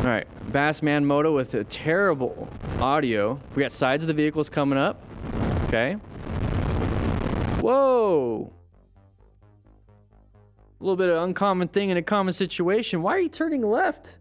All right, Bassman Moto with a terrible audio. We got sides of the vehicles coming up. Okay. Whoa. A little bit of uncommon thing in a common situation. Why are you turning left?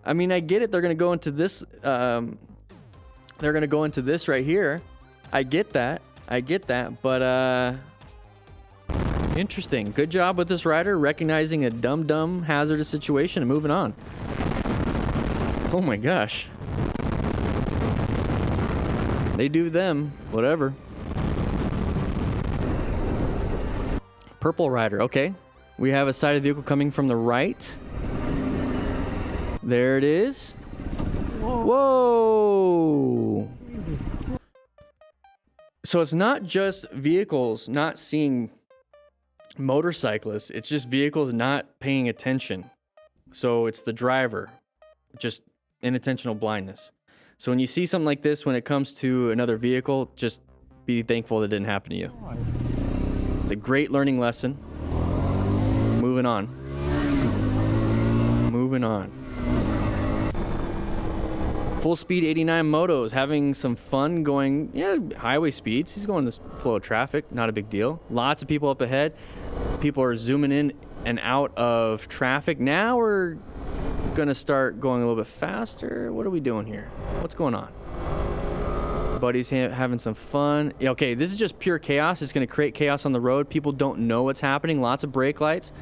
I mean, I get it. They're going to go into this. They're going to go into this right here. I get that. But, interesting. Good job with this rider recognizing a dumb hazardous situation and moving on. Oh my gosh. They do them. Whatever. Purple rider. Okay. We have a side of the vehicle coming from the right. There it is. Whoa. So it's not just vehicles not seeing motorcyclists. It's just vehicles not paying attention. So it's the driver. Just inattentional blindness. So when you see something like this, when it comes to another vehicle, just be thankful that it didn't happen to you. It's a great learning lesson. Moving on. Full speed 89 motos, having some fun going, highway speeds. He's going the flow of traffic, not a big deal. Lots of people up ahead. People are zooming in and out of traffic. Now we're gonna start going a little bit faster. What are we doing here? What's going on? Buddy's having some fun. Okay, this is just pure chaos. It's gonna create chaos on the road. People don't know what's happening. Lots of brake lights.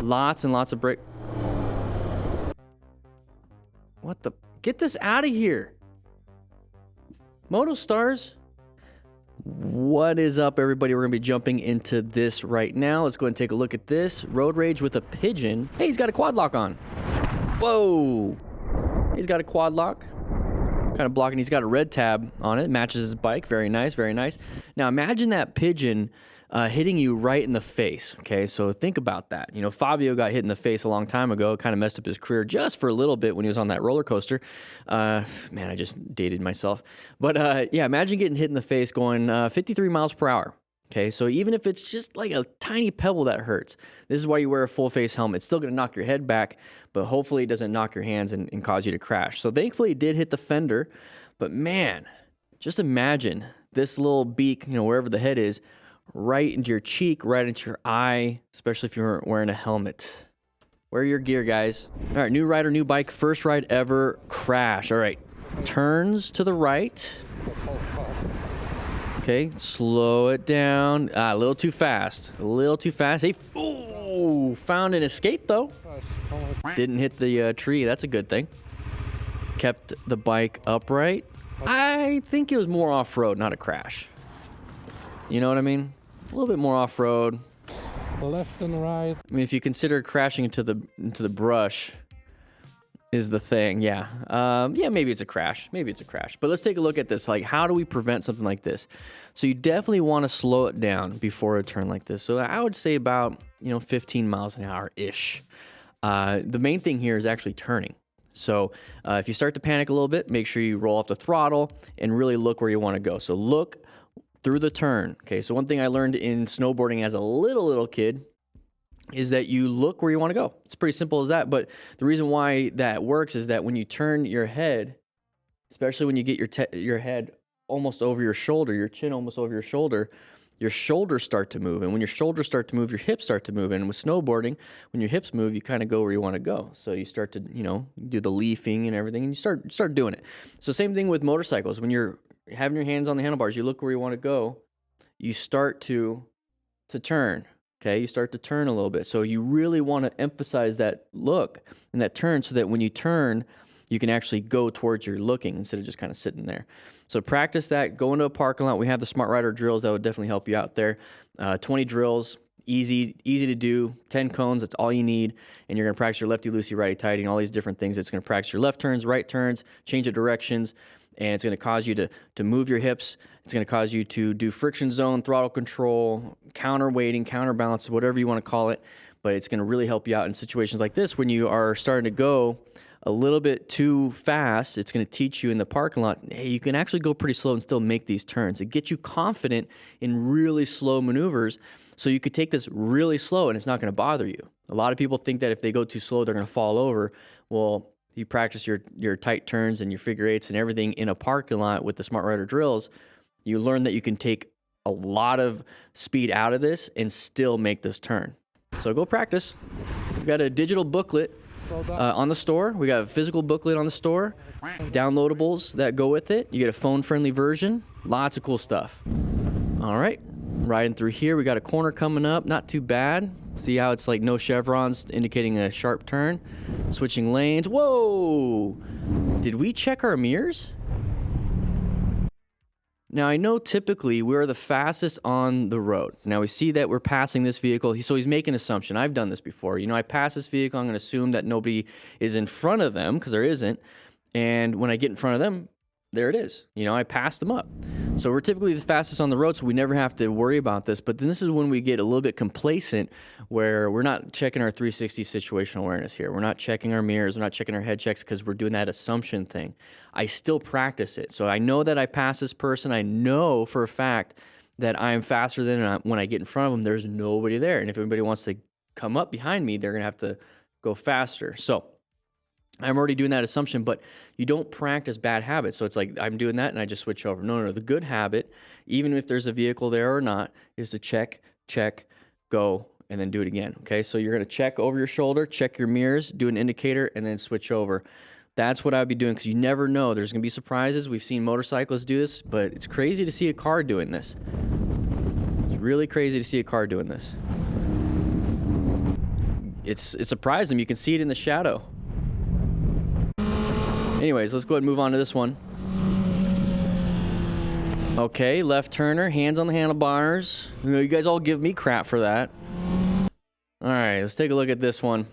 Lots and lots of brake. What the? Get this out of here. Moto Stars. What is up, everybody? We're going to be jumping into this right now. Let's go ahead and take a look at this. Road rage with a pigeon. Hey, he's got a quad lock on. Whoa. He's got a quad lock. Kind of blocking. He's got a red tab on it. Matches his bike. Very nice, very nice. Now, imagine that pigeon hitting you right in the face. Okay, so think about that. You know, Fabio got hit in the face a long time ago. It kind of messed up his career just for a little bit when he was on that roller coaster. Man, I just dated myself. But yeah, imagine getting hit in the face going 53 miles per hour. Okay, so even if it's just like a tiny pebble that hurts, this is why you wear a full face helmet. It's still going to knock your head back, but hopefully it doesn't knock your hands and cause you to crash. So thankfully it did hit the fender, but man, just imagine this little beak, you know, wherever the head is, right into your cheek, right into your eye, especially if you're wearing a helmet. Wear your gear, guys. All right, new rider, new bike, first ride ever, crash. All right, turns to the right. Okay, slow it down. A little too fast. Hey, ooh, found an escape, though. Didn't hit the tree. That's a good thing. Kept the bike upright. I think it was more off-road, not a crash. You know what I mean? A little bit more off-road. Left and right. I mean, if you consider crashing into the brush is the thing, yeah. Yeah, maybe it's a crash. But let's take a look at this. Like, how do we prevent something like this? So you definitely want to slow it down before a turn like this. So I would say about, 15 miles an hour-ish. The main thing here is actually turning. So if you start to panic a little bit, make sure you roll off the throttle and really look where you want to go. So look through the turn. Okay, so one thing I learned in snowboarding as a little kid is that you look where you want to go. It's pretty simple as that, but the reason why that works is that when you turn your head, especially when you get your head almost over your shoulder, your chin almost over your shoulders start to move. And when your shoulders start to move, your hips start to move. And with snowboarding, when your hips move, you kind of go where you want to go. So you start to, do the leafing and everything, and you start doing it. So same thing with motorcycles. When you're having your hands on the handlebars, you look where you want to go, you start to turn. Okay, you start to turn a little bit. So you really want to emphasize that look and that turn so that when you turn, you can actually go towards your looking instead of just kind of sitting there. So practice that. Go into a parking lot. We have the Smart Rider drills that would definitely help you out there. 20 drills, easy to do. 10 cones, that's all you need. And you're going to practice your lefty-loosey, righty-tighty, and all these different things. It's going to practice your left turns, right turns, change of directions, and it's going to cause you to move your hips. It's going to cause you to do friction zone, throttle control, counterweighting, counterbalance, whatever you want to call it. But it's going to really help you out in situations like this when you are starting to go a little bit too fast. It's going to teach you in the parking lot, hey, you can actually go pretty slow and still make these turns. It gets you confident in really slow maneuvers So you could take this really slow and it's not going to bother you. A lot of people think that if they go too slow, they're going to fall over. Well, you practice your tight turns and your figure eights and everything in a parking lot with the Smart Rider drills, you learn that you can take a lot of speed out of this and still make this turn. So go practice. We got a digital booklet on the store. We got a physical booklet on the store. Downloadables that go with it. You get a phone-friendly version. Lots of cool stuff. All right, riding through here. We got a corner coming up. Not too bad. See how it's like no chevrons indicating a sharp turn. Switching lanes. Whoa! Did we check our mirrors? Now, I know typically we're the fastest on the road. Now, we see that we're passing this vehicle. So he's making an assumption. I've done this before. I pass this vehicle. I'm going to assume that nobody is in front of them because there isn't. And when I get in front of them, there it is. I passed them up. So we're typically the fastest on the road, so we never have to worry about this. But then this is when we get a little bit complacent, where we're not checking our 360 situational awareness here. We're not checking our mirrors. We're not checking our head checks because we're doing that assumption thing. I still practice it. So I know that I pass this person. I know for a fact that I'm faster than when I get in front of them, there's nobody there. And if anybody wants to come up behind me, they're going to have to go faster. So I'm already doing that assumption, but you don't practice bad habits. So it's like I'm doing that and I just switch over. No. The good habit, even if there's a vehicle there or not, is to check, go, and then do it again. Okay, so you're going to check over your shoulder, check your mirrors, do an indicator, and then switch over. That's what I'd be doing because you never know. There's going to be surprises. We've seen motorcyclists do this, but it's crazy to see a car doing this. It's really crazy to see a car doing this. It surprised them. You can see it in the shadow. Anyways, let's go ahead and move on to this one. Okay, left turner, hands on the handlebars. You guys all give me crap for that. All right, let's take a look at this one.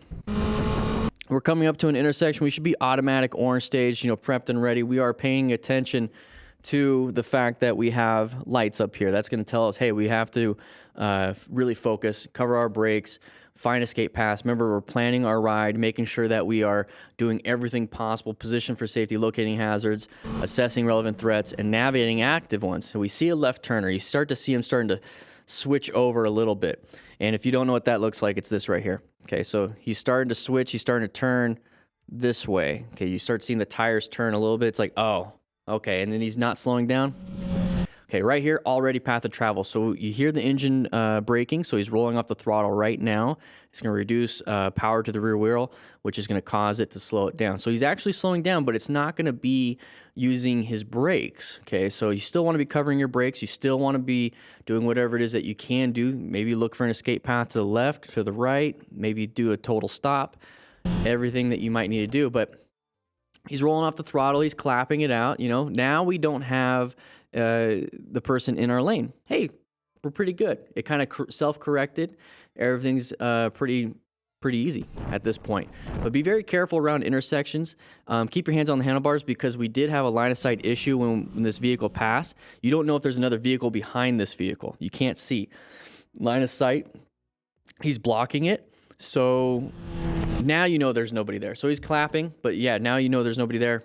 We're coming up to an intersection. We should be automatic orange stage, prepped and ready. We are paying attention to the fact that we have lights up here. That's going to tell us, hey, we have to really focus, cover our brakes, find escape paths. Remember, we're planning our ride, making sure that we are doing everything possible, position for safety, locating hazards, assessing relevant threats, and navigating active ones. So we see a left turner. You start to see him starting to switch over a little bit. And if you don't know what that looks like, it's this right here. Okay, so he's starting to switch. He's starting to turn this way. Okay, you start seeing the tires turn a little bit. It's like, oh, okay, and then he's not slowing down. Okay, right here, already path of travel. So you hear the engine braking, so he's rolling off the throttle right now. It's going to reduce power to the rear wheel, which is going to cause it to slow it down. So he's actually slowing down, but it's not going to be using his brakes. Okay, so you still want to be covering your brakes. You still want to be doing whatever it is that you can do. Maybe look for an escape path to the left, to the right. Maybe do a total stop. Everything that you might need to do, but he's rolling off the throttle. He's clapping it out. Now we don't have the person in our lane. Hey, we're pretty good. It kind of self-corrected. Everything's pretty easy at this point. But be very careful around intersections. Keep your hands on the handlebars because we did have a line of sight issue when this vehicle passed. You don't know if there's another vehicle behind this vehicle. You can't see. Line of sight, he's blocking it. So now there's nobody there. So he's clapping, but yeah, now there's nobody there.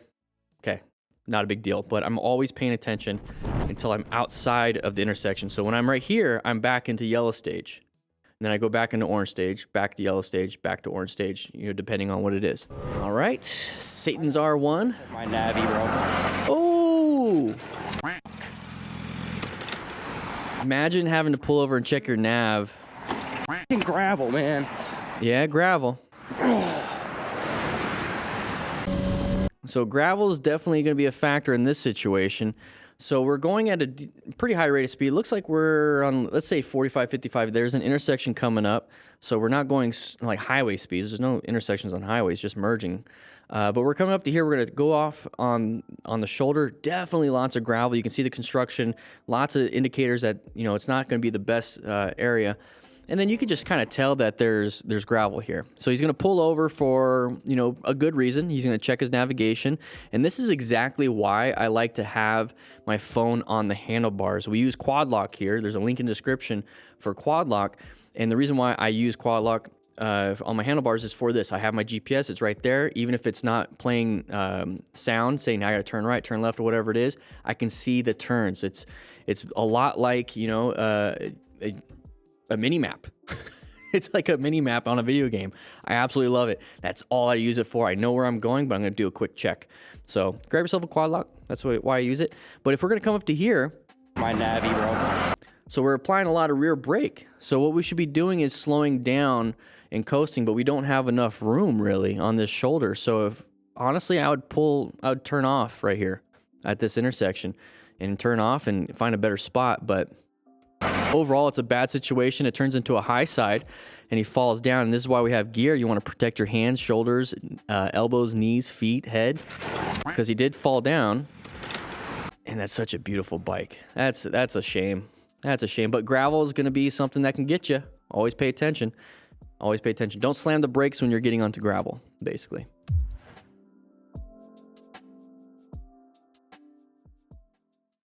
Okay. Not a big deal, but I'm always paying attention until I'm outside of the intersection. So when I'm right here, I'm back into yellow stage. And then I go back into orange stage, back to yellow stage, back to orange stage, depending on what it is. All right, Satan's R1. My navy, bro. Oh! Imagine having to pull over and check your nav. Gravel, man. Yeah, gravel. So gravel is definitely going to be a factor in this situation. So we're going at a pretty high rate of speed. It looks like we're on, let's say 45, 55. There's an intersection coming up. So we're not going like highway speeds. There's no intersections on highways, just merging. But we're coming up to here. We're going to go off on the shoulder. Definitely lots of gravel. You can see the construction. Lots of indicators that, it's not going to be the best area. And then you can just kind of tell that there's gravel here. So he's going to pull over for, a good reason. He's going to check his navigation. And this is exactly why I like to have my phone on the handlebars. We use quad lock here. There's a link in the description for quad lock. And the reason why I use quad lock on my handlebars is for this. I have my GPS. It's right there. Even if it's not playing sound, saying I got to turn right, turn left, or whatever it is, I can see the turns. It's a lot like, a mini map. It's like a mini map on a video game. I absolutely love it. That's all I use it for. I know where I'm going, but I'm going to do a quick check. So grab yourself a quad lock. That's why I use it. But if we're going to come up to here, My navy, bro. so we're applying a lot of rear brake. So what we should be doing is slowing down and coasting, but we don't have enough room really on this shoulder. So if honestly, I would turn off right here at this intersection and turn off and find a better spot. But overall, it's a bad situation. It turns into a high side and he falls down. And this is why we have gear. You want to protect your hands, shoulders, elbows, knees, feet, head, because he did fall down. And that's such a beautiful bike. That's a shame. That's a shame. But gravel is going to be something that can get you. Always pay attention. Always pay attention. Don't slam the brakes when you're getting onto gravel, basically.